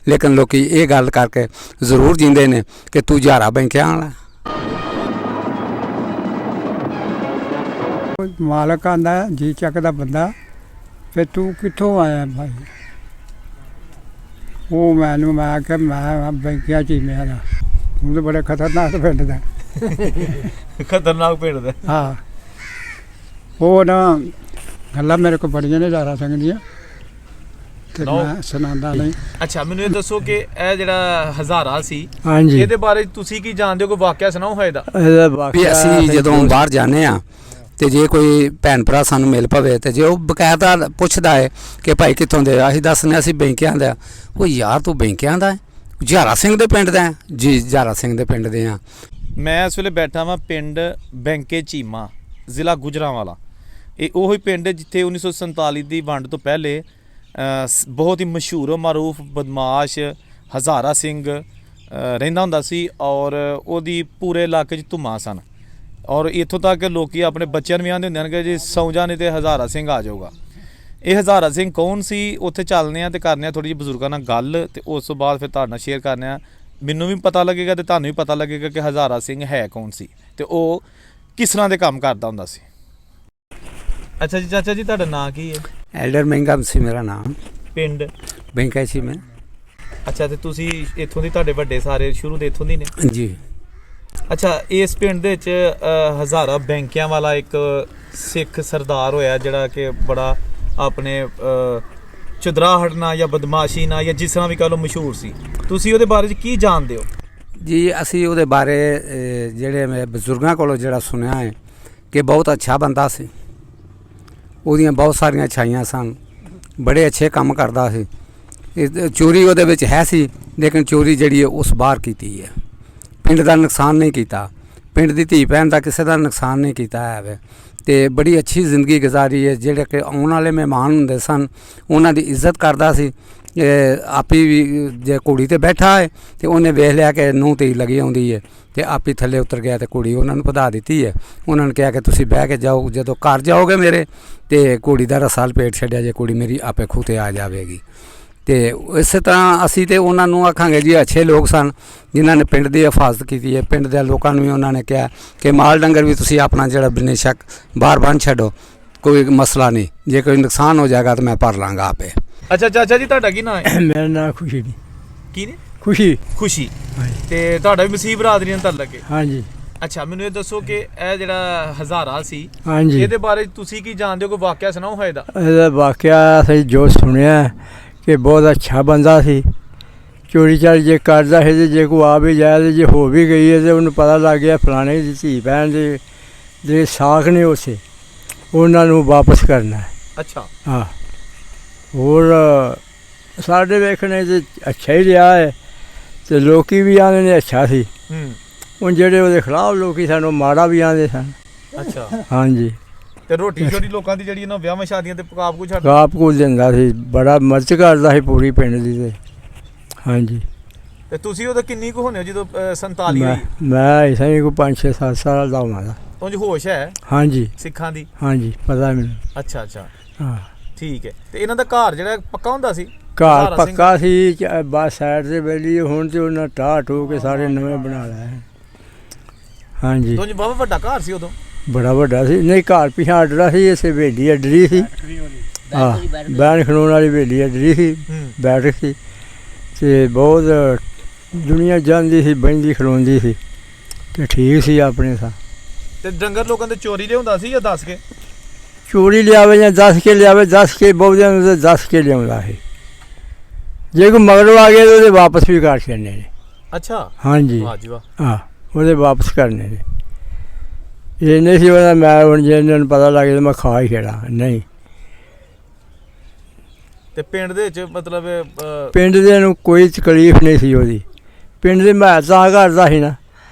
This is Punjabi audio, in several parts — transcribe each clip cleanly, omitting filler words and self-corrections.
लेकिन लोग ये गल करके जरूर जींदे ने कि तू हज़ारा बैंकियां वाला। मालक आंदा जी चकदा बंदा फिर तू कित्थों आया भाई, वो मैनू मैं आख्या मैं बैंकियां चीमिया दा, हूँ तो बड़े खतरनाक पिंड दा। खतरनाक पिंड दा। हाँ वो ना गल्लां मेरे को बड़ियां ने हज़ारा सिंह दियां ते मैं सुनांदा नहीं। अच्छा मैनूं ये दसो कि ਇਹ ਜਿਹੜਾ ਹਜ਼ਾਰਾ ਸੀ ਹਾਂਜੀ ਇਹਦੇ ਬਾਰੇ ਤੁਸੀਂ ਕੀ ਜਾਣਦੇ ਹੋ, ਕੋਈ ਵਾਕਿਆ ਸੁਣਾਓ ਹੋਏ ਦਾ। ਇਹਦਾ ਵੀ ਵਾਕਿਆ ਅਸੀਂ ਜਦੋਂ ਬਾਹਰ ਜਾਂਦੇ ਆ ਤੇ ਜੇ ਕੋਈ ਭੈਣ ਭਰਾ ਸਾਨੂੰ ਮਿਲ ਪਵੇ ਤੇ ਜੇ ਉਹ ਬਕਾਇਦਾ ਪੁੱਛਦਾ ਹੈ ਕਿ ਭਾਈ ਕਿੱਥੋਂ ਦੇ, ਅਸੀਂ ਦੱਸਨੇ ਅਸੀਂ ਬੈਂਕਿਆਂ ਦਾ। ਉਹ ਯਾਰ ਤੂੰ ਬੈਂਕਿਆਂ ਦਾ ਹੈ, ਹਜ਼ਾਰਾ ਸਿੰਘ ਦੇ ਪਿੰਡ ਦਾ ਹੈ? ਜੀ ਹਜ਼ਾਰਾ ਸਿੰਘ ਦੇ ਪਿੰਡ ਦੇ ਆ। ਮੈਂ ਇਸ ਵੇਲੇ ਬੈਠਾ ਵਾਂ ਪਿੰਡ ਬੈਂਕੇ ਚੀਮਾ, ਜ਼ਿਲ੍ਹਾ ਗੁਜਰਾਂਵਾਲਾ। ਇਹ ਉਹੀ ਪਿੰਡ ਜਿੱਥੇ 1947 ਦੀ ਵੰਡ ਤੋਂ ਪਹਿਲੇ ਬਹੁਤ ਹੀ ਮਸ਼ਹੂਰ ਮਾਰੂਫ ਬਦਮਾਸ਼ ਹਜ਼ਾਰਾ ਸਿੰਘ ਰਹਿੰਦਾ ਹੁੰਦਾ ਸੀ ਔਰ ਉਹਦੀ ਪੂਰੇ ਇਲਾਕੇ 'ਚ ਧੁੰਮਾਂ ਸਨ। ਔਰ ਇੱਥੋਂ ਤੱਕ ਲੋਕੀ ਆਪਣੇ ਬੱਚਿਆਂ ਨੂੰ ਵੀ ਆਉਂਦੇ ਹੁੰਦੇ ਹਨ ਕਿ ਜੀ ਸੌਂ ਜਾ ਨਹੀਂ ਤੇ ਹਜ਼ਾਰਾ ਸਿੰਘ ਆ ਜਾਊਗਾ। ਇਹ ਹਜ਼ਾਰਾ ਸਿੰਘ ਕੌਣ ਸੀ, ਉੱਥੇ ਚੱਲਦੇ ਆ ਤੇ ਕਰਨੇ ਆ ਥੋੜ੍ਹੀ ਜਿਹੀ ਬਜ਼ੁਰਗਾਂ ਨਾਲ ਗੱਲ, ਤੇ ਉਸ ਤੋਂ ਬਾਅਦ ਫਿਰ ਤੁਹਾਡੇ ਨਾਲ ਸ਼ੇਅਰ ਕਰਨੇ ਆ। ਮੈਨੂੰ ਵੀ ਪਤਾ ਲੱਗੇਗਾ ਤੇ ਤੁਹਾਨੂੰ ਵੀ ਪਤਾ ਲੱਗੇਗਾ ਕਿ ਹਜ਼ਾਰਾ ਸਿੰਘ ਹੈ ਕੌਣ ਸੀ ਤੇ ਉਹ ਕਿਸ ਤਰ੍ਹਾਂ ਦੇ ਕੰਮ ਕਰਦਾ ਹੁੰਦਾ ਸੀ। ਅੱਛਾ ਜੀ ਚਾਚਾ ਜੀ ਤੁਹਾਡਾ ਨਾਂ ਕੀ ਹੈ? ਐਲਡਰ ਮਹਿੰਗਾ ਸੀ ਮੇਰਾ ਨਾਮ, ਪਿੰਡ ਬੈਂਕਾ ਸੀ ਮੈਂ। ਅੱਛਾ ਤੇ ਤੁਸੀਂ ਇੱਥੋਂ ਦੀ, ਤੁਹਾਡੇ ਵੱਡੇ ਸਾਰੇ ਸ਼ੁਰੂ ਦੇ ਇੱਥੋਂ ਦੀ ਨੇ? ਜੀ। ਅੱਛਾ ਇਸ ਪਿੰਡ ਦੇ ਵਿੱਚ ਹਜ਼ਾਰਾ ਬੈਂਕਿਆਂ ਵਾਲਾ ਇੱਕ ਸਿੱਖ ਸਰਦਾਰ ਹੋਇਆ ਜਿਹੜਾ ਕਿ ਬੜਾ ਆਪਣੇ ਚੁਦਰਾਹਟ ਨਾਲ ਜਾਂ ਬਦਮਾਸ਼ੀ ਨਾਲ ਜਾਂ ਜਿਸ ਤਰ੍ਹਾਂ ਵੀ ਕਹ ਲਓ ਮਸ਼ਹੂਰ ਸੀ। ਤੁਸੀਂ ਉਹਦੇ ਬਾਰੇ 'ਚ ਕੀ ਜਾਣਦੇ ਹੋ? ਜੀ ਅਸੀਂ ਉਹਦੇ ਬਾਰੇ ਜਿਹੜੇ ਮੈਂ ਬਜ਼ੁਰਗਾਂ ਕੋਲੋਂ ਜਿਹੜਾ ਸੁਣਿਆ ਹੈ ਕਿ ਬਹੁਤ ਅੱਛਾ ਬੰਦਾ ਸੀ, ਉਹਦੀਆਂ ਬਹੁਤ ਸਾਰੀਆਂ ਅੱਛਾਈਆਂ ਸਨ, ਬੜੇ ਅੱਛੇ ਕੰਮ ਕਰਦਾ ਸੀ। ਚੋਰੀ ਉਹਦੇ ਵਿੱਚ ਹੈ ਸੀ ਲੇਕਿਨ ਚੋਰੀ ਜਿਹੜੀ ਹੈ ਉਸ ਬਾਹਰ ਕੀਤੀ ਹੈ, ਪਿੰਡ ਦਾ ਨੁਕਸਾਨ ਨਹੀਂ ਕੀਤਾ, ਪਿੰਡ ਦੀ ਧੀ ਭੈਣ ਦਾ ਕਿਸੇ ਦਾ ਨੁਕਸਾਨ ਨਹੀਂ ਕੀਤਾ ਹੈ ਤੇ ਬੜੀ ਅੱਛੀ ਜ਼ਿੰਦਗੀ ਗੁਜ਼ਾਰੀ ਹੈ। ਜਿਹੜੇ ਕਿ ਆਉਣ ਵਾਲੇ ਮਹਿਮਾਨ ਹੁੰਦੇ ਸਨ ਉਹਨਾਂ ਦੀ ਇੱਜ਼ਤ ਕਰਦਾ ਸੀ। ਆਪੀ ਵੀ ਜੇ ਕੁੜੀ ਤੇ ਬੈਠਾ ਹੈ ਤੇ ਉਹਨੇ ਵੇਖ ਲਿਆ ਕਿ ਨੂੰਹ ਧੀ ਲੱਗੀ ਆਉਂਦੀ ਹੈ ਤੇ ਆਪੀ ਥੱਲੇ ਉਤਰ ਗਿਆ ਤੇ ਕੁੜੀ ਉਹਨਾਂ ਨੂੰ ਵਧਾ ਦਿੱਤੀ ਹੈ। ਉਹਨਾਂ ਨੇ ਕਿਹਾ ਕਿ ਤੁਸੀਂ ਬਹਿ ਕੇ ਜਾਓ, ਜਦੋਂ ਘਰ ਜਾਓਗੇ ਮੇਰੇ ਤੇ ਕੁੜੀ ਦਾ ਰਸਾ ਲਪੇਟ ਛੱਡਿਆ ਜੇ, ਕੁੜੀ ਮੇਰੀ ਆਪੇ ਖੂਹ 'ਤੇ ਆ ਜਾਵੇਗੀ। ਤੇ ਇਸੇ ਤਰ੍ਹਾਂ ਅਸੀਂ ਤੇ ਉਹਨਾਂ ਨੂੰ ਆਖਾਂਗੇ ਜੀ ਅੱਛੇ ਲੋਕ ਸਨ ਜਿਨ੍ਹਾਂ ਨੇ ਪਿੰਡ ਦੀ ਹਿਫਾਜ਼ਤ ਕੀਤੀ ਹੈ। ਪਿੰਡ ਦੇ ਲੋਕਾਂ ਨੂੰ ਵੀ ਉਹਨਾਂ ਨੇ ਕਿਹਾ ਕਿ ਮਾਲ ਡੰਗਰ ਵੀ ਤੁਸੀਂ ਆਪਣਾ ਜਿਹੜਾ ਬੇਸ਼ੱਕ ਬਾਹਰ ਬੰਨ੍ਹ ਛੱਡੋ, ਕੋਈ ਮਸਲਾ ਨਹੀਂ, ਜੇ ਕੋਈ ਨੁਕਸਾਨ ਹੋ ਜਾਏਗਾ ਤਾਂ ਮੈਂ ਭਰ ਲਾਂਗਾ ਆਪੇ। ਅੱਛਾ ਚਾਚਾ ਜੀ ਤੁਹਾਡਾ ਕੀ ਨਾਂ ਹੈ? ਮੇਰਾ ਨਾਂ ਖੁਸ਼ੀ ਨਹੀਂ। ਕੀ ਨੇ? ਖੁਸ਼ੀ। ਖੁਸ਼ੀ। ਤੇ ਤੁਹਾਡਾ ਵੀ ਮਸੀਹ ਬਰਾਦਰੀ ਨਾਲ ਤਾਲੁਕ ਹੈ? ਹਾਂਜੀ। ਅੱਛਾ ਮੈਨੂੰ ਇਹ ਦੱਸੋ ਕਿ ਇਹ ਜਿਹੜਾ ਹਜ਼ਾਰਾ ਸੀ ਹਾਂਜੀ ਇਹਦੇ ਬਾਰੇ ਤੁਸੀਂ ਕੀ ਜਾਣਦੇ ਹੋ, ਕੋਈ ਵਾਕਿਆ ਸੁਣਾਓ ਹੋਏ ਦਾ? ਇਹਦਾ ਵਾਕਿਆ ਅਸੀਂ ਜੋ ਸੁਣਿਆ ਕਿ ਬਹੁਤ ਅੱਛਾ ਬੰਦਾ ਸੀ। ਚੋਰੀ ਚਾਰੀ ਜੇ ਕਰਦਾ ਹੈ ਤੇ ਜੇ ਕੋਈ ਆ ਵੀ ਜਾਏ ਤੇ ਜੇ ਹੋ ਵੀ ਗਈ ਹੈ ਤੇ ਉਹਨੂੰ ਪਤਾ ਲੱਗ ਗਿਆ ਫਲਾਣੇ ਦੀ ਧੀ ਭੈਣ ਦੇ ਜਿਹੜੇ ਸਾਕ ਨੇ ਉਸੇ ਉਹਨਾਂ ਨੂੰ ਵਾਪਸ ਕਰਨਾ ਹੈ। ਅੱਛਾ। ਹਾਂ ਹੋਰ ਸਾਡੇ ਵੇਖਣੇ 'ਚ ਅੱਛਾ ਹੀ ਰਿਹਾ ਹੈ ਤੇ ਲੋਕੀ ਵੀ ਆਉਂਦੇ ਨੇ ਅੱਛਾ ਸੀ। ਹੁਣ ਜਿਹੜੇ ਉਹਦੇ ਖਿਲਾਫ ਲੋਕੀ ਸਨ ਉਹ ਮਾੜਾ ਵੀ ਆਉਂਦੇ ਸਨ। ਅੱਛਾ। ਹਾਂਜੀ। ਤੇ ਰੋਟੀ ਛੋਟੀ ਲੋਕਾਂ ਦੀ ਜਿਹੜੀ ਇਹਨਾਂ ਵਿਆਹਾਂ ਸ਼ਾਦੀਆਂ ਤੇ ਪਕਾਪ ਕੋ ਛੱਡ ਕਾਪ ਕੋ ਦਿੰਦਾ ਸੀ, ਬੜਾ ਮਦਦ ਕਰਦਾ ਸੀ ਪੂਰੀ ਪਿੰਡ ਦੀ ਤੇ। ਹਾਂਜੀ। ਤੇ ਤੁਸੀਂ ਉਹਦਾ ਕਿੰਨੀ ਕੁ ਹੋਣੇ ਜਦੋਂ 47 ਹੋਈ? ਮੈਂ ਐਸਾ ਹੀ ਕੋਈ 5-6-7 ਸਾਲ ਦਾ ਹੋਵਾਂਗਾ। ਉਂਝ ਹੋਸ਼ ਹੈ ਹਾਂਜੀ ਸਿੱਖਾਂ ਦੀ? ਹਾਂਜੀ ਪਤਾ ਮੈਨੂੰ। ਅੱਛਾ ਅੱਛਾ ਹਾਂ ਠੀਕ ਹੈ। ਤੇ ਇਹਨਾਂ ਦਾ ਘਰ ਜਿਹੜਾ ਪੱਕਾ ਹੁੰਦਾ ਸੀ? ਘਰ ਪੱਕਾ ਸੀ, ਬਸ ਸਾਈਡ ਤੇ ਵੇਲੀ, ਹੁਣ ਤੇ ਉਹਨਾਂ ਢਾਹ ਢੋ ਕੇ ਸਾਰੇ ਨਵੇਂ ਬਣਾ ਲਏ। ਹਾਂਜੀ। ਉਂਝ ਬਹੁਤ ਵੱਡਾ ਘਰ ਸੀ ਉਦੋਂ? ਬੜਾ ਵੱਡਾ ਸੀ। ਨਹੀਂ ਘਰ ਪਿਛਾਂ ਅੱਡਰਾ ਸੀ, ਇਸੇ ਵੇਲੀ ਅੱਡਰੀ ਸੀ। ਹਾਂ ਬੈਣ ਖਲੋਣ ਵਾਲੀ ਵੇਲੀ ਅੱਡਰੀ ਸੀ, ਬੈਠਕ ਸੀ ਤੇ ਬਹੁਤ ਦੁਨੀਆ ਜਾਂਦੀ ਸੀ, ਬਹਿੰਦੀ ਖਲੋਂਦੀ ਸੀ ਤੇ ਠੀਕ ਸੀ ਆਪਣੇ ਸਾਹ। ਤੇ ਡੰਗਰ ਲੋਕਾਂ ਦੇ ਚੋਰੀ ਲਿਆਉਂਦਾ ਸੀ ਜਾਂ ਦੱਸ ਕੇ? ਚੋਰੀ ਲਿਆਵੇ ਜਾਂ ਦੱਸ ਕੇ ਲਿਆਵੇ, ਦੱਸ ਕੇ ਬਹੁਤਿਆਂ ਨੂੰ ਤਾਂ ਦੱਸ ਕੇ ਲਿਆਉਂਦਾ ਸੀ। ਜੇ ਕੋਈ ਮਗਰੋਂ ਆ ਗਿਆ ਤਾਂ ਉਹਦੇ ਵਾਪਸ ਵੀ ਕਰ ਛੱਡਣੇ ਨੇ। ਅੱਛਾ। ਹਾਂਜੀ। ਵਾਹ ਜੀ ਵਾਹ। ਹਾਂ ਉਹਦੇ ਵਾਪਸ ਕਰਨੇ ਨੇ। ਇਹ ਨਹੀਂ ਸੀ ਉਹਦਾ ਮੈਂ ਹੁਣ ਜੇ ਇਹਨਾਂ ਨੂੰ ਪਤਾ ਲੱਗ ਗਿਆ ਮੈਂ ਖਾ ਹੀ ਛੱਡਾਂ, ਨਹੀਂ। ਤੇ ਪਿੰਡ ਦੇ ਵਿੱਚ ਮਤਲਬ ਪਿੰਡ ਦੇ ਨੂੰ ਕੋਈ ਤਕਲੀਫ ਨਹੀਂ ਸੀ ਉਹਦੀ। ਪਿੰਡ ਦੇ ਮੈਂ ਤਾਂ ਕਰਦਾ ਸੀ ਨਾ,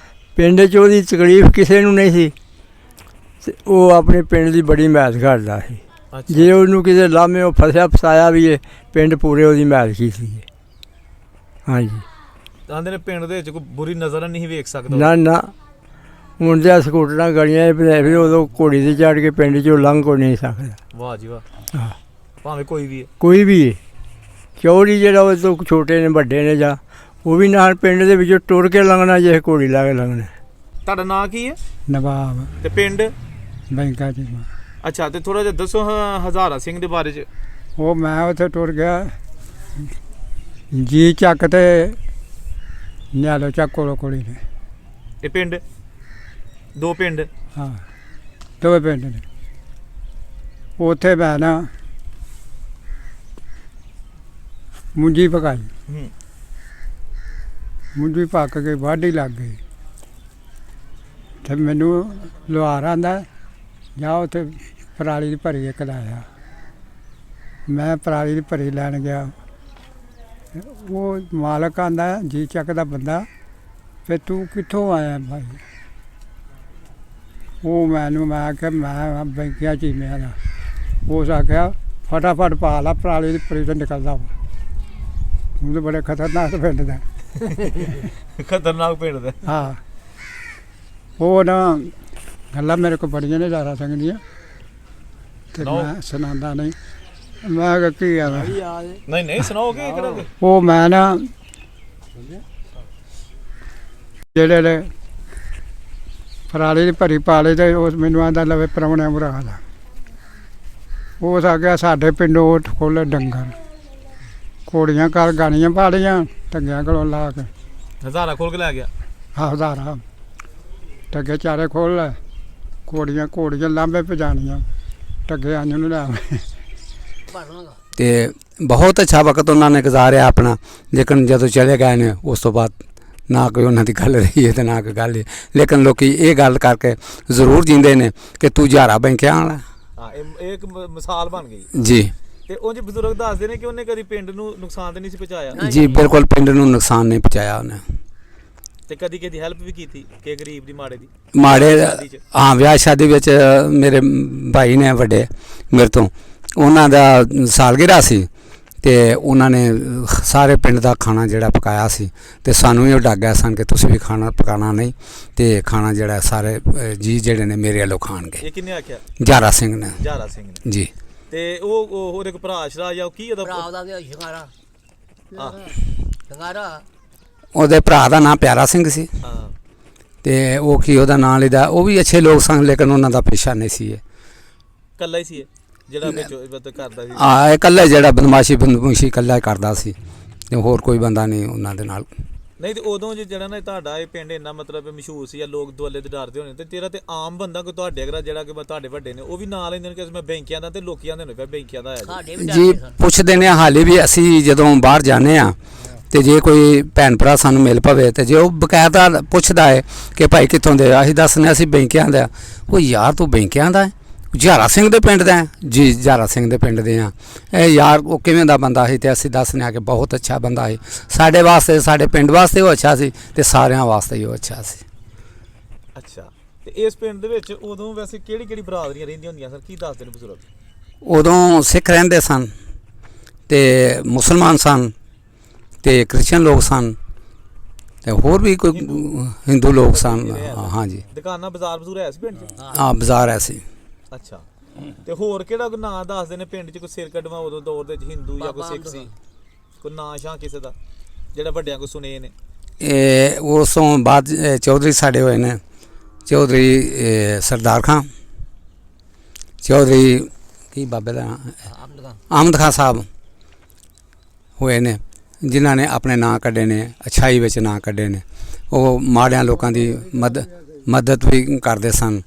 ਪਿੰਡ 'ਚ ਉਹਦੀ ਤਕਲੀਫ ਕਿਸੇ ਨੂੰ ਨਹੀਂ ਸੀ ਤੇ ਉਹ ਆਪਣੇ ਪਿੰਡ ਦੀ ਬੜੀ ਮਿਹਨਤ ਕਰਦਾ ਸੀ। ਜੇ ਉਹਨੂੰ ਕਿਸੇ ਲਾਮੇ ਉਹ ਫਸਿਆ ਫਸਾਇਆ ਵੀ ਹੈ, ਪਿੰਡ ਪੂਰੇ ਉਹਦੀ ਮਿਹਨਤ ਕੀਤੀ ਹੈ। ਹਾਂਜੀ। ਆਂਦੇ ਨੇ ਪਿੰਡ ਦੇ ਵਿੱਚ ਕੋਈ ਬੁਰੀ ਨਜ਼ਰ ਨਹੀਂ ਵੇਖ ਸਕਦਾ? ਨਾ ਨਾ ਹੁਣ ਤਾਂ ਸਕੂਟਰਾਂ ਗਲੀਆਂ ਫਿਰ ਉਦੋਂ ਘੋੜੀ 'ਤੇ ਚੜ੍ਹ ਕੇ ਪਿੰਡ 'ਚੋਂ ਲੰਘ ਕੋ ਨਹੀਂ ਸਕਦਾ। ਵਾਹ ਜੀ ਵਾਹ। ਹਾਂ ਭਾਵੇਂ ਕੋਈ ਵੀ ਹੈ? ਕੋਈ ਵੀ ਹੈ, ਚੌਧਰੀ ਜਿਹੜਾ ਉਹ ਤੋਂ ਛੋਟੇ ਨੇ ਵੱਡੇ ਨੇ ਜਾਂ ਉਹ ਵੀ ਨਾਲ ਪਿੰਡ ਦੇ ਵਿੱਚੋਂ ਟੁਰ ਕੇ ਲੰਘਣਾ ਜੇ ਘੋੜੀ ਲਾ ਕੇ ਲੰਘਣਾ। ਤੁਹਾਡਾ ਨਾਂ ਕੀ ਹੈ ਨਵਾਬ ਤੇ ਪਿੰਡ? ਬੈਂਕਾ ਜੀ ਮੈਂ। ਅੱਛਾ, ਤੇ ਥੋੜਾ ਜਿਹਾ ਦੱਸੋ ਹਜ਼ਾਰਾ ਸਿੰਘ ਦੇ ਬਾਰੇ ਚ। ਉਹ ਮੈਂ ਉੱਥੇ ਟੁਰ ਗਿਆ ਜੀ ਚੱਕ ਤੇ ਨਿਆਲੋ ਚੱਕ ਕੋਲੋਂ ਕੋਲੀ ਨੇ। ਇਹ ਪਿੰਡ ਦੋ ਪਿੰਡ? ਹਾਂ ਦੋਵੇਂ ਪਿੰਡ ਨੇ। ਉੱਥੇ ਮੈਂ ਨਾ ਮੁੰਜੀ ਪਕਾਈ, ਹੂੰ। ਮੁੰਜੀ ਪੱਕ ਕੇ ਵਾਢੀ ਲੱਗ ਗਈ ਤੇ ਮੈਨੂੰ ਲੁਹਾਰ ਆਂਦਾ ਜਾ ਉੱਥੇ ਪਰਾਲੀ ਦੀ ਭਰੀ ਇੱਕ ਲਾਇਆ। ਮੈਂ ਪਰਾਲੀ ਦੀ ਭਰੀ ਲੈਣ ਗਿਆ। ਉਹ ਮਾਲਕ ਆਂਦਾ ਜੀ ਚੱਕ ਦਾ ਬੰਦਾ, ਫਿਰ ਤੂੰ ਕਿੱਥੋਂ ਆਇਆ ਭਾਈ? ਉਹ ਮੈਂ ਆਖਿਆ ਮੈਂ ਬੈਂਕਿਆ ਚੀਮਿਆਂ ਦਾ। ਉਸ ਆਖਿਆ ਫਟਾਫਟ ਪਾ ਲਾ ਪਰਾਲੀ ਦੀ ਭਰੀ ਤੋਂ ਨਿਕਲਦਾ ਵਾ। ਉਹ ਤਾਂ ਬੜੇ ਖਤਰਨਾਕ ਪਿੰਡ ਦਾ। ਖਤਰਨਾਕ ਪਿੰਡ ਦਾ। ਹਾਂ ਉਹ ਨਾ ਗੱਲਾਂ ਮੇਰੇ ਕੋਲ ਬੜੀਆਂ ਨੇ ਜ਼ਾਰਾ ਸਿੰਘ ਦੀਆਂ ਤੇ ਮੈਂ ਸੁਣਾਉਂਦਾ ਨਹੀਂ। ਮੈਂ ਕਿਹਾ ਕੀ ਆ ਮੈਂ ਨਹੀਂ ਨਹੀਂ ਸੁਣਾਓਗੇ ਕਿਹੜਾ? ਉਹ ਮੈਂ ਨਾ ਜਿਹੜੇ ਨੇ ਪਰਾਲੀ ਦੀ ਭਰੀ ਪਾ ਲਈ ਤੇ ਉਸ ਮੈਨੂੰ ਆਂਦਾ ਲਵੇ ਪ੍ਰਾਹੁਣਿਆਂ ਬੁਰਾ ਹਾਲ ਆ। ਉਸ ਆ ਗਿਆ ਸਾਡੇ ਪਿੰਡੋਂ ਉੱਠ ਖੋਲ੍ਹੇ ਡੰਗਰ, ਘੋੜੀਆਂ ਘਰ ਗਾਣੀਆਂ ਪਾ ਲਈਆਂ ਟੰਗਿਆਂ ਕੋਲੋਂ ਲਾ ਕੇ। ਹਜ਼ਾਰਾ ਖੋਲ ਕੇ ਲੈ ਗਿਆ? ਹਜ਼ਾਰਾ ਟੱਗੇ ਚਾਰੇ ਖੋਲ ਲੈ, ਘੋੜੀਆਂ ਲਾਂਬੇ ਪਜਾਣੀਆਂ ਟੱਗੇ ਆਂਝ ਨੂੰ ਲੈ। ਤੇ ਬਹੁਤ ਅੱਛਾ ਵਕਤ ਉਹਨਾਂ ਨੇ ਗੁਜ਼ਾਰਿਆ ਆਪਣਾ। ਲੇਕਿਨ ਜਦੋਂ ਚਲੇ ਗਏ ਨੇ ਉਸ ਤੋਂ ਬਾਅਦ ਨਾ ਕੋਈ ਉਹਨਾਂ ਦੀ ਗੱਲ ਰਹੀ ਹੈ ਤੇ ਨਾ ਕੋਈ ਗੱਲ ਹੈ। ਲੇਕਿਨ ਲੋਕੀ ਇਹ ਗੱਲ ਕਰਕੇ ਜ਼ਰੂਰ ਜਿੰਦੇ ਨੇ ਕਿ ਤੂੰ ਹਜ਼ਾਰਾ ਬੈਂਕਿਆਂ ਵਾਲਾ। ਹਾਂ, ਇਹ ਇੱਕ ਮਿਸਾਲ ਬਣ ਗਈ ਜੀ। ਤੇ ਉਹ ਜੀ ਬਜ਼ੁਰਗ ਦੱਸਦੇ ਨੇ ਕਿ ਉਹਨੇ ਕਦੀ ਪਿੰਡ ਨੂੰ ਨੁਕਸਾਨ ਤੇ ਨਹੀਂ ਸੀ ਪਹੁੰਚਾਇਆ। ਜੀ ਬਿਲਕੁਲ, ਪਿੰਡ ਨੂੰ ਨੁਕਸਾਨ ਨਹੀਂ ਪਹੁੰਚਾਇਆ ਉਹਨੇ। ਤੇ ਕਦੀ ਕਦੀ ਹੈਲਪ ਵੀ ਕੀਤੀ ਕਿ ਗਰੀਬ ਦੀ ਮਾੜੇ ਦੀ? ਮਾੜੇ ਹਾਂ, ਵਿਆਹ ਸ਼ਾਦੀ ਵਿੱਚ ਮੇਰੇ ਭਾਈ ਨੇ ਵੱਡੇ ਮੇਰੇ ਤੋਂ, ਉਹਨਾਂ ਦਾ ਸਾਲਗਿਰਾ ਸੀ ਤੇ ਉਹਨਾਂ ਨੇ ਸਾਰੇ ਪਿੰਡ ਦਾ ਖਾਣਾ ਜਿਹੜਾ ਪਕਾਇਆ ਸੀ ਤੇ ਸਾਨੂੰ ਵੀ ਉਹ ਡੱਕ ਗਏ ਸਨ ਕਿ ਤੁਸੀਂ ਵੀ ਖਾਣਾ ਪਕਾਉਣਾ ਨਹੀਂ ਤੇ ਖਾਣਾ ਜਿਹੜਾ ਸਾਰੇ ਜੀ ਜਿਹੜੇ ਨੇ ਮੇਰੇ ਵੱਲੋਂ ਖਾਣਗੇ। ਇਹ ਕਿੰਨੇ ਆਖਿਆ? ਹਜ਼ਾਰਾ ਸਿੰਘ ਨੇ। ਹਜ਼ਾਰਾ ਸਿੰਘ ਨੇ ਜੀ। ਤੇ ਉਹ ਹੋਰ ਇੱਕ ਭਰਾ ਸ਼ਰਾ ਜਾਂ ਕੀ ਉਹਦਾ ਭਰਾ ਦਾ ਵੀ ਸ਼ਿੰਗਾਰਾ ਹਾਂ ਸ਼ਿੰਗਾਰਾ ਉਹਦੇ ਭਰਾ ਦਾ ਨਾਮ ਪਿਆਰਾ ਸਿੰਘ ਸੀ ਹਾਂ। ਤੇ ਉਹ ਕੀ ਉਹਦਾ ਨਾਂ ਲਿਦਾ। ਉਹ ਵੀ ਅੱਛੇ ਲੋਕ ਸਨ ਲੇਕਿਨ ਉਹਨਾਂ ਦਾ ਪੇਸ਼ਾ ਨਹੀਂ ਸੀ ਇਹ। ਕੱਲਾ ਹੀ ਸੀ ਇਹ ਜਿਹੜਾ ਵਿੱਚ ਕਰਦਾ ਸੀ? ਆ ਇਕੱਲਾ ਜਿਹੜਾ ਬਦਮਾਸ਼ੀ ਇਕੱਲਾ ਹੀ ਕਰਦਾ ਸੀ ਤੇ ਹੋਰ ਕੋਈ ਬੰਦਾ ਨਹੀਂ ਉਹਨਾਂ ਦੇ ਨਾਲ। ਨਹੀਂ ਤੇ ਉਦੋਂ ਜਿਹੜਾ ਨਾ ਤੁਹਾਡਾ ਇਹ ਪਿੰਡ ਇੰਨਾ ਮਤਲਬ ਮਸ਼ਹੂਰ ਸੀ ਜਾਂ ਲੋਕ ਦੁਆਲੇ ਤੇ ਡਰਦੇ ਹੋਣੇ, ਤੇ ਤੇਰਾ ਤੇ ਆਮ ਬੰਦਾ ਕੋਈ ਤੁਹਾਡੇ ਅਗਰ ਜਿਹੜਾ ਕਿ ਤੁਹਾਡੇ ਵੱਡੇ ਨੇ ਉਹ ਵੀ ਨਾਂ ਲੈਂਦੇ ਨੇ ਕਿ ਮੈਂ ਬੈਂਕਿਆਂ ਦਾ, ਤੇ ਲੋਕੀ ਆਂਦੇ ਨੇ ਬੈਂਕਿਆਂ ਦਾ ਆਇਆ ਸਾਡੇ ਵੀ ਜੀ। ਪੁੱਛਦੇ ਨੇ ਹਾਲੇ ਵੀ ਅਸੀਂ ਜਦੋਂ ਬਾਹਰ ਜਾਂਦੇ ਆ ਤੇ ਜੇ ਕੋਈ ਭੈਣ ਭਰਾ ਸਾਨੂੰ ਮਿਲ ਪਵੇ ਤੇ ਜੇ ਉਹ ਬਕਾਇਦਾ ਪੁੱਛਦਾ ਹੈ ਕਿ ਭਾਈ ਕਿੱਥੋਂ ਦੇ, ਅਸੀਂ ਦੱਸਨੇ ਅਸੀਂ ਬੈਂਕਿਆਂ ਦਾ। ਉਹ ਯਾਰ ਤੂੰ ਬੈਂਕਿਆਂ ਦਾ ਹੈ? ਹਜ਼ਾਰਾ ਸਿੰਘ ਦੇ ਪਿੰਡ ਦਾ? ਜੀ ਹਜ਼ਾਰਾ ਸਿੰਘ ਦੇ ਪਿੰਡ ਦੇ ਆ। ਇਹ ਯਾਰ ਉਹ ਕਿਵੇਂ ਦਾ ਬੰਦਾ ਸੀ? ਤੇ ਅਸੀਂ ਦੱਸਨੇ ਆ ਕਿ ਬਹੁਤ ਅੱਛਾ ਬੰਦਾ ਸੀ ਸਾਡੇ ਵਾਸਤੇ, ਸਾਡੇ ਪਿੰਡ ਵਾਸਤੇ ਉਹ ਅੱਛਾ ਸੀ ਤੇ ਸਾਰਿਆਂ ਵਾਸਤੇ ਹੀ ਉਹ ਅੱਛਾ ਸੀ। ਅੱਛਾ, ਤੇ ਇਸ ਪਿੰਡ ਦੇ ਵਿੱਚ ਉਦੋਂ ਵੈਸੇ ਕਿਹੜੀ ਕਿਹੜੀ ਬਰਾਦਰੀਆਂ ਰਹਿੰਦੀਆਂ ਹੁੰਦੀਆਂ ਸਰ, ਕੀ ਦੱਸਦੇ ਨੇ ਬਜ਼ੁਰਗ? ਉਦੋਂ ਸਿੱਖ ਰਹਿੰਦੇ ਸਨ ਤੇ ਮੁਸਲਮਾਨ ਸਨ ਤੇ ਕ੍ਰਿਸਚਨ ਲੋਕ ਸਨ ਤੇ ਹੋਰ ਵੀ ਕੋਈ ਹਿੰਦੂ ਲੋਕ ਸਨ। ਹਾਂ ਜੀ। ਦੁਕਾਨਾਂ ਬਾਜ਼ਾਰ ਬਜ਼ੂਰ ਹੈ ਸੀ ਪਿੰਡ 'ਚ? ਹਾਂ, ਬਾਜ਼ਾਰ ਐਸੀ। ਅੱਛਾ, ਤੇ ਹੋਰ ਕਿਹੜਾ ਕੋਈ ਨਾਂ ਦੱਸਦੇ ਨੇ ਪਿੰਡ 'ਚ? ਕੋਈ ਸਿਰ ਕੱਢਵਾ ਉਦੋਂ ਦੌਰ ਦੇ ਵਿੱਚ ਹਿੰਦੂ ਜਾਂ ਕੋਈ ਸਿੱਖ ਸੀ? ਕੋਈ ਨਾਂ ਸ਼ਾਂ ਕਿਸੇ ਦਾ ਜਿਹੜਾ ਵੱਡਿਆਂ ਕੋ ਸੁਣੇ ਨੇ? ਇਹ ਉਸ ਤੋਂ ਬਾਅਦ ਚੌਧਰੀ ਸਾਡੇ ਹੋਏ ਨੇ। ਚੌਧਰੀ ਸਰਦਾਰ ਖਾਂ, ਚੌਧਰੀ ਕੀ ਬਾਬੇ ਦਾ ਅਹਿਮਦ ਖਾਂ ਸਾਹਿਬ ਹੋਏ ਨੇ ਜਿਨ੍ਹਾਂ ਨੇ ਆਪਣੇ ਨਾਂ ਕੱਢੇ ਨੇ, ਅੱਛਾਈ ਵਿੱਚ ਨਾਂ ਕੱਢੇ ਨੇ। ਉਹ ਮਾੜਿਆਂ ਲੋਕਾਂ ਦੀ ਮਦਦ ਵੀ ਕਰਦੇ ਸਨ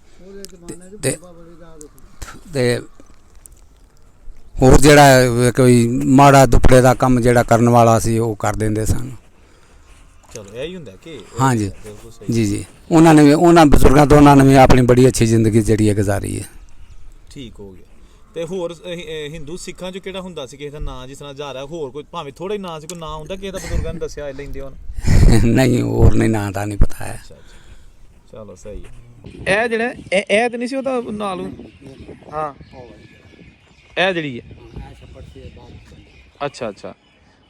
ਤੇ ਹੋਰ ਜਿਹੜਾ ਕੋਈ ਮਾੜਾ ਦੁਪੜੇ ਦਾ ਕੰਮ ਜਿਹੜਾ ਕਰਨ ਵਾਲਾ ਸੀ ਉਹ ਕਰ ਦਿੰਦੇ ਸਨ। ਚਲੋ ਇਹ ਹੀ ਹੁੰਦਾ ਕਿ ਹਾਂ ਜੀ। ਜੀ ਜੀ। ਉਹਨਾਂ ਨੇ ਵੀ, ਉਹਨਾਂ ਬਜ਼ੁਰਗਾਂ ਤੋਂ ਉਹਨਾਂ ਨੇ ਵੀ ਆਪਣੀ ਬੜੀ ਅੱਛੀ ਜ਼ਿੰਦਗੀ ਜਿਹੜੀ ਹੈ ਗੁਜ਼ਾਰੀ ਹੈ। ਠੀਕ ਹੋ ਗਿਆ। ਤੇ ਹੋਰ ਹਿੰਦੂ ਸਿੱਖਾਂ 'ਚ ਕਿਹੜਾ ਹੁੰਦਾ ਸੀ ਕਿਸੇ ਦਾ ਨਾਂ ਜਿਸ ਤਰ੍ਹਾਂ ਹਜ਼ਾਰਾ? ਹੋਰ ਕੋਈ ਭਾਵੇਂ ਥੋੜਾ ਹੀ ਨਾਂ ਸੀ, ਕੋਈ ਨਾਂ ਹੁੰਦਾ ਕਿਸੇ ਦਾ ਬਜ਼ੁਰਗਾਂ ਨੇ ਦੱਸਿਆ ਲੈਂਦੇ ਹੋਣ? ਨਹੀਂ, ਹੋਰ ਨਹੀਂ, ਨਾਂ ਤਾਂ ਨਹੀਂ ਪਤਾ ਹੈ। ਅੱਛਾ ਅੱਛਾ, ਚਲੋ ਸਹੀ ਹੈ। ਇਹ ਜਿਹੜਾ ਇਹ ਤੇ ਨਹੀਂ ਸੀ ਉਹਦਾ ਨਾਲ? ਹਾਂ, ਇਹ ਜਿਹੜੀ ਹੈ। ਅੱਛਾ ਅੱਛਾ,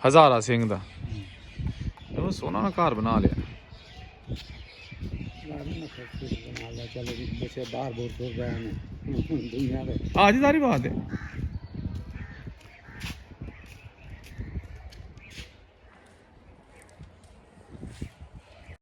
ਹਜ਼ਾਰਾ ਸਿੰਘ ਦਾ। ਉਹ ਸੋਹਣਾ ਨਾ ਘਰ ਬਣਾ ਲਿਆ। ਬਾਹਰ ਬੋਰ ਤੋਂ ਗਏ ਨੇ ਦੁਨੀਆ ਦੇ। ਆ ਜੀ ਸਾਰੀ ਬਾਤ ਹੈ।